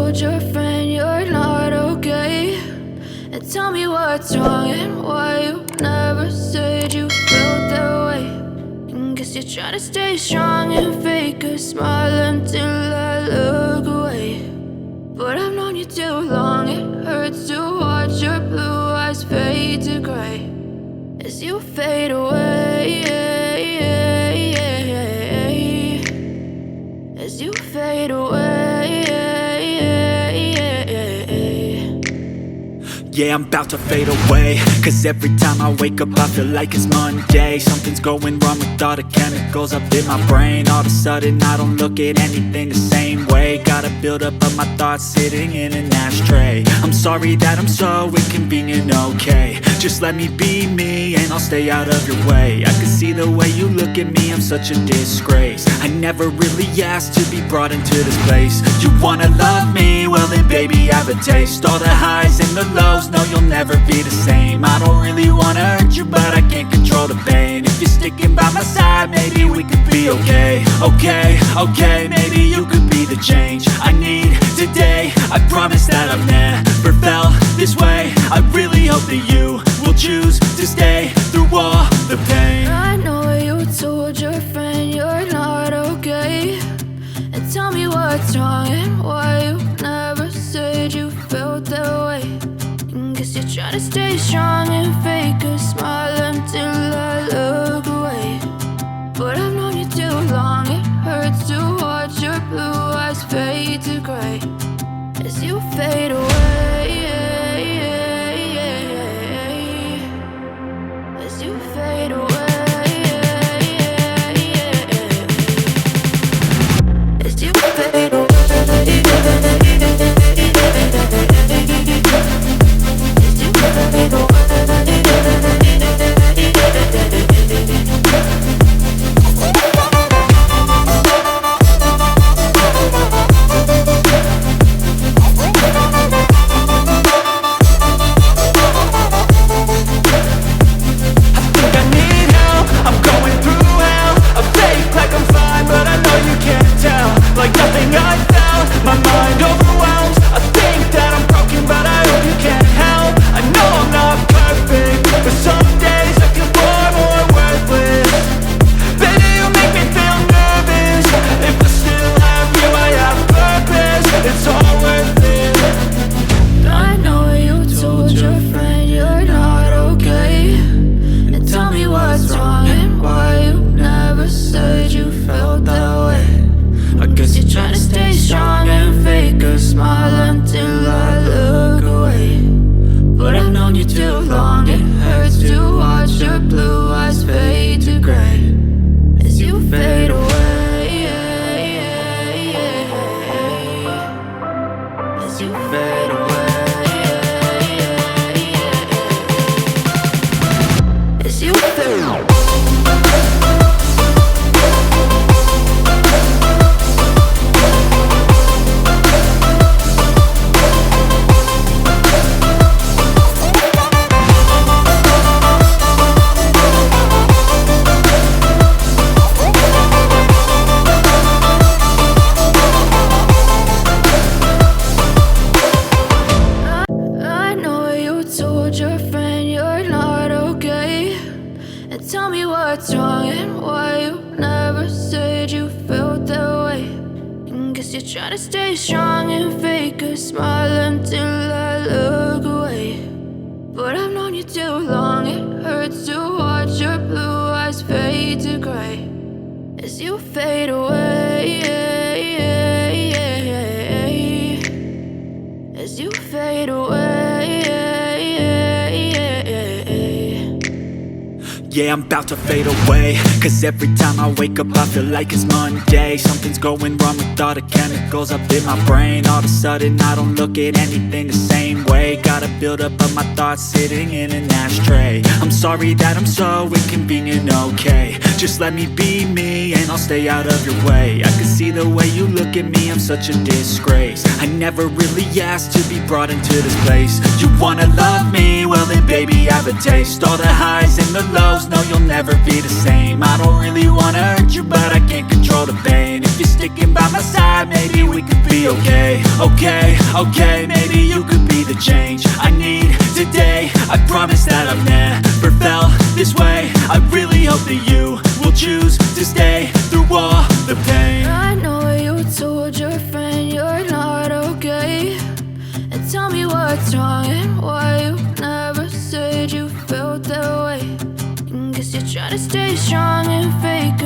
told your friend you're not okay? And tell me what's wrong and why you never said you felt that way. And guess you're trying to stay strong and fake a smile until I look away. But I've known you too long, it hurts to watch your blue eyes fade to gray as you fade away, as you fade away. Yeah, I'm about to fade away, cause every time I wake up I feel like it's Monday. Something's going wrong with all the chemicals up in my brain. All of a sudden I don't look at anything the same way. Got a build up of my thoughts sitting in an ashtray. I'm sorry that I'm so inconvenient, okay? Just let me be me and I'll stay out of your way. I can see the way you look at me, I'm such a disgrace. I never really asked to be brought into this place. You wanna love me? Well then baby, have a taste. All the highs and the lows, no, you'll never be the same. I don't really wanna hurt you, but I can't control the pain. If you're sticking by my side, maybe we could be okay. Okay, maybe you could be the change I need today. I promise that I've never felt this way. I really hope that you will choose to stay through all the pain. I know you told your friend you're not okay. And tell me what's wrong and why you never said you felt that way. Guess you're trying to stay strong and fake a smile until I look away. But I've known you too long, it hurts to watch your blue eyes fade to gray as you fade away, as you fade away, as you fade away. What's wrong and why you never said you felt that way. And guess you're trying to stay strong and fake a smile until I look away. But I've known you too long, it hurts to watch your blue eyes fade to gray as you fade away, as you fade away. Yeah, I'm about to fade away, cause every time I wake up I feel like it's Monday. Something's going wrong with all the chemicals up in my brain. All of a sudden I don't look at anything the same way. Got a build up of my thoughts sitting in an ashtray. I'm sorry that I'm so inconvenient, okay? Just let me be me and I'll stay out of your way. I can see the way you look at me, I'm such a disgrace. I never really asked to be brought into this place. You wanna love me? Well then baby, have a taste. All the highs and the lows, no, you'll never be the same. I don't really wanna hurt you, but I can't control the pain. If you're sticking by my side, maybe we could be okay, okay, okay. Maybe you could be the change I need today. I promise that I've never felt this way. I really hope that you will choose to stay through all the pain. I know you told your friend you're not okay, and tell me what's wrong and why you never said you felt that way. And guess you're trying to stay strong and fake